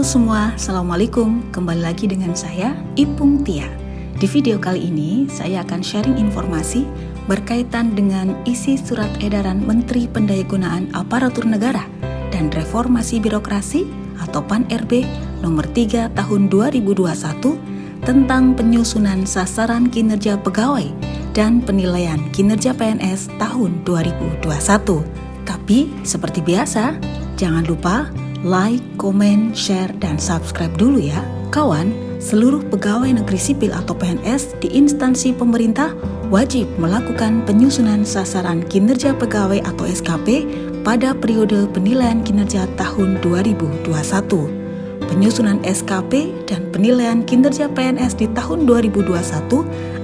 semua, Assalamualaikum. Kembali lagi dengan saya, Ipung Tia. Di video kali ini, saya akan sharing informasi berkaitan dengan isi surat edaran Menteri Pendayagunaan Aparatur Negara dan Reformasi Birokrasi atau PAN-RB nomor 3 tahun 2021 tentang penyusunan sasaran kinerja pegawai dan penilaian kinerja PNS tahun 2021. Tapi, seperti biasa, jangan lupa like, komen, share, dan subscribe dulu ya. Kawan, seluruh pegawai negeri sipil atau PNS di instansi pemerintah wajib melakukan penyusunan sasaran kinerja pegawai atau SKP pada periode penilaian kinerja tahun 2021. Penyusunan SKP dan penilaian kinerja PNS di tahun 2021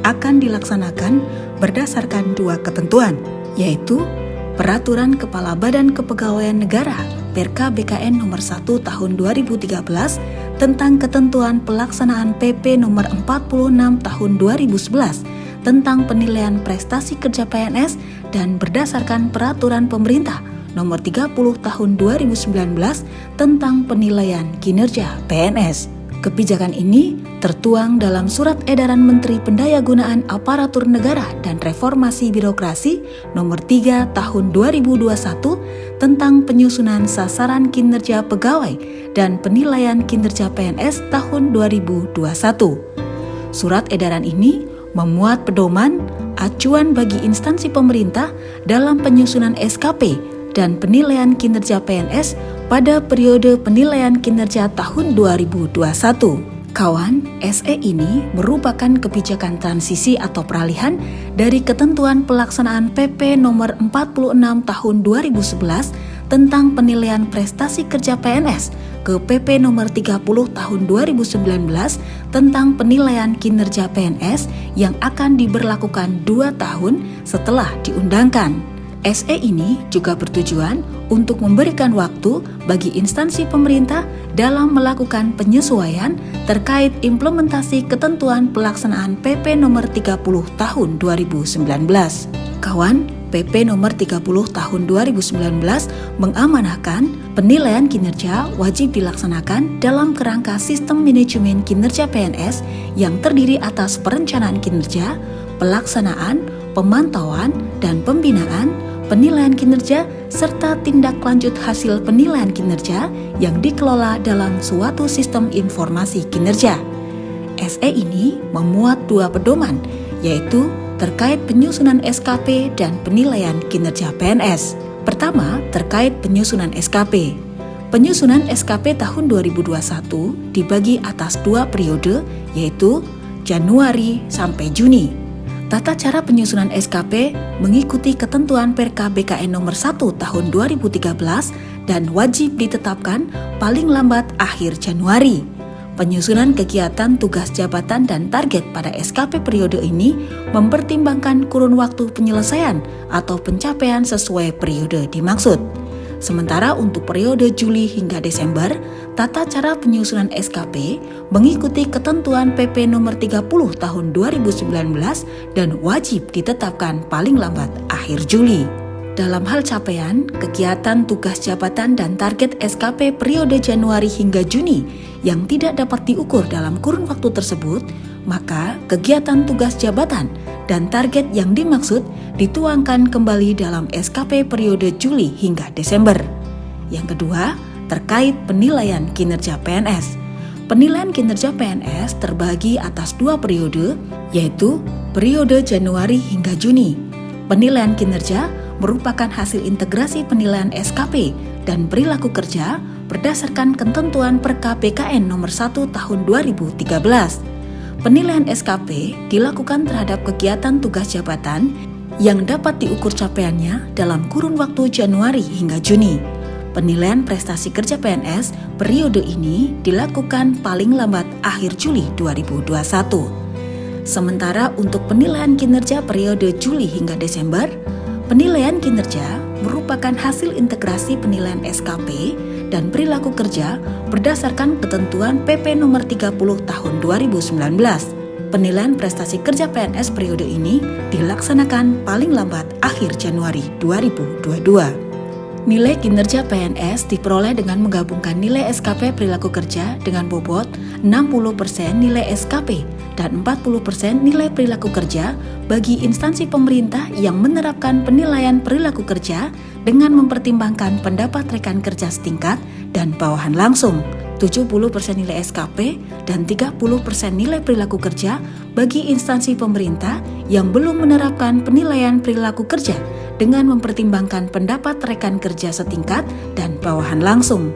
akan dilaksanakan berdasarkan dua ketentuan, yaitu Peraturan Kepala Badan Kepegawaian Negara Perka BKN nomor 1 tahun 2013 tentang ketentuan pelaksanaan PP nomor 46 tahun 2011 tentang penilaian prestasi kerja PNS dan berdasarkan peraturan pemerintah nomor 30 tahun 2019 tentang penilaian kinerja PNS. Kebijakan ini tertuang dalam Surat Edaran Menteri Pendayagunaan Aparatur Negara dan Reformasi Birokrasi nomor 3 tahun 2021 tentang penyusunan sasaran kinerja pegawai dan penilaian kinerja PNS tahun 2021. Surat edaran ini memuat pedoman acuan bagi instansi pemerintah dalam penyusunan SKP dan penilaian kinerja PNS pada periode penilaian kinerja tahun 2021. Kawan, SE ini merupakan kebijakan transisi atau peralihan dari ketentuan pelaksanaan PP nomor 46 tahun 2011 tentang penilaian prestasi kerja PNS ke PP nomor 30 tahun 2019 tentang penilaian kinerja PNS yang akan diberlakukan 2 tahun setelah diundangkan. SE ini juga bertujuan untuk memberikan waktu bagi instansi pemerintah dalam melakukan penyesuaian terkait implementasi ketentuan pelaksanaan PP nomor 30 tahun 2019. Kawan, PP nomor 30 tahun 2019 mengamanahkan penilaian kinerja wajib dilaksanakan dalam kerangka sistem manajemen kinerja PNS yang terdiri atas perencanaan kinerja, pelaksanaan, pemantauan, dan pembinaan, penilaian kinerja, serta tindak lanjut hasil penilaian kinerja yang dikelola dalam suatu sistem informasi kinerja. SE ini memuat dua pedoman, yaitu terkait penyusunan SKP dan penilaian kinerja PNS. Pertama, terkait penyusunan SKP. Penyusunan SKP tahun 2021 dibagi atas dua periode, yaitu Januari sampai Juni. Tata cara penyusunan SKP mengikuti ketentuan Perka BKN nomor 1 tahun 2013 dan wajib ditetapkan paling lambat akhir Januari. Penyusunan kegiatan tugas jabatan dan target pada SKP periode ini mempertimbangkan kurun waktu penyelesaian atau pencapaian sesuai periode dimaksud. Sementara untuk periode Juli hingga Desember, tata cara penyusunan SKP mengikuti ketentuan PP nomor 30 tahun 2019 dan wajib ditetapkan paling lambat akhir Juli. Dalam hal capaian, kegiatan tugas jabatan dan target SKP periode Januari hingga Juni yang tidak dapat diukur dalam kurun waktu tersebut, maka kegiatan tugas jabatan dan target yang dimaksud dituangkan kembali dalam SKP periode Juli hingga Desember. Yang kedua, terkait penilaian kinerja PNS. Penilaian kinerja PNS terbagi atas dua periode, yaitu periode Januari hingga Juni. Penilaian kinerja merupakan hasil integrasi penilaian SKP dan perilaku kerja berdasarkan ketentuan Perka BKN nomor 1 tahun 2013. Penilaian SKP dilakukan terhadap kegiatan tugas jabatan yang dapat diukur capaiannya dalam kurun waktu Januari hingga Juni. Penilaian prestasi kerja PNS periode ini dilakukan paling lambat akhir Juli 2021. Sementara untuk penilaian kinerja periode Juli hingga Desember, penilaian kinerja merupakan hasil integrasi penilaian SKP dan perilaku kerja berdasarkan ketentuan PP nomor 30 tahun 2019. Penilaian prestasi kerja PNS periode ini dilaksanakan paling lambat akhir Januari 2022. Nilai kinerja PNS diperoleh dengan menggabungkan nilai SKP perilaku kerja dengan bobot 60% nilai SKP dan 40% nilai perilaku kerja bagi instansi pemerintah yang menerapkan penilaian perilaku kerja dengan mempertimbangkan pendapat rekan kerja setingkat dan bawahan langsung. 70% nilai SKP dan 30% nilai perilaku kerja bagi instansi pemerintah yang belum menerapkan penilaian perilaku kerja dengan mempertimbangkan pendapat rekan kerja setingkat dan bawahan langsung.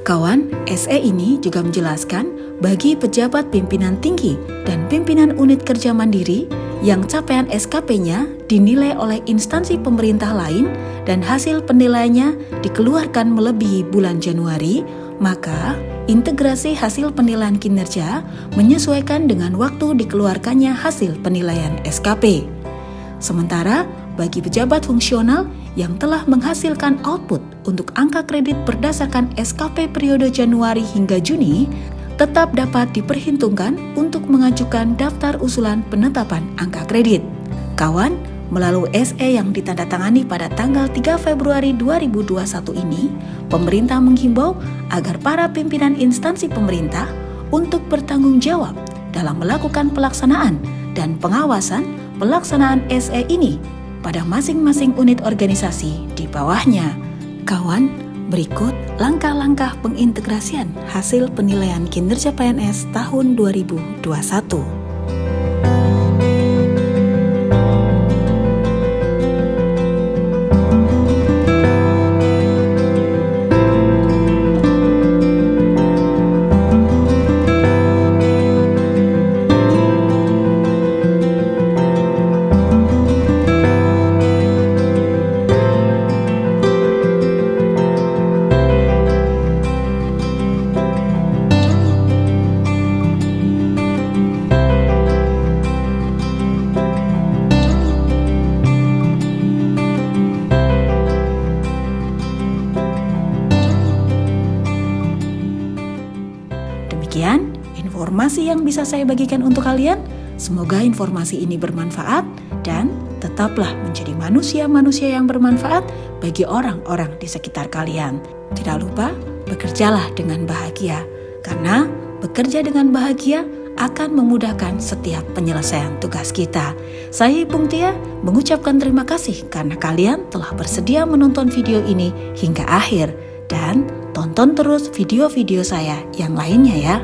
Kawan, SE ini juga menjelaskan bagi pejabat pimpinan tinggi dan pimpinan unit kerja mandiri yang capaian SKP-nya dinilai oleh instansi pemerintah lain dan hasil penilaiannya dikeluarkan melebihi bulan Januari, maka integrasi hasil penilaian kinerja menyesuaikan dengan waktu dikeluarkannya hasil penilaian SKP. Sementara bagi pejabat fungsional yang telah menghasilkan output untuk angka kredit berdasarkan SKP periode Januari hingga Juni, tetap dapat diperhitungkan untuk mengajukan daftar usulan penetapan angka kredit. Kawan, melalui SE yang ditandatangani pada tanggal 3 Februari 2021 ini, pemerintah menghimbau agar para pimpinan instansi pemerintah untuk bertanggung jawab dalam melakukan pelaksanaan dan pengawasan pelaksanaan SE ini pada masing-masing unit organisasi di bawahnya. Kawan, berikut langkah-langkah pengintegrasian hasil penilaian kinerja PNS tahun 2021. Demikian informasi yang bisa saya bagikan untuk kalian. Semoga informasi ini bermanfaat dan tetaplah menjadi manusia-manusia yang bermanfaat bagi orang-orang di sekitar kalian. Tidak lupa bekerjalah dengan bahagia, karena bekerja dengan bahagia akan memudahkan setiap penyelesaian tugas kita. Saya Ipung Tia mengucapkan terima kasih karena kalian telah bersedia menonton video ini hingga akhir, dan tonton terus video-video saya yang lainnya ya.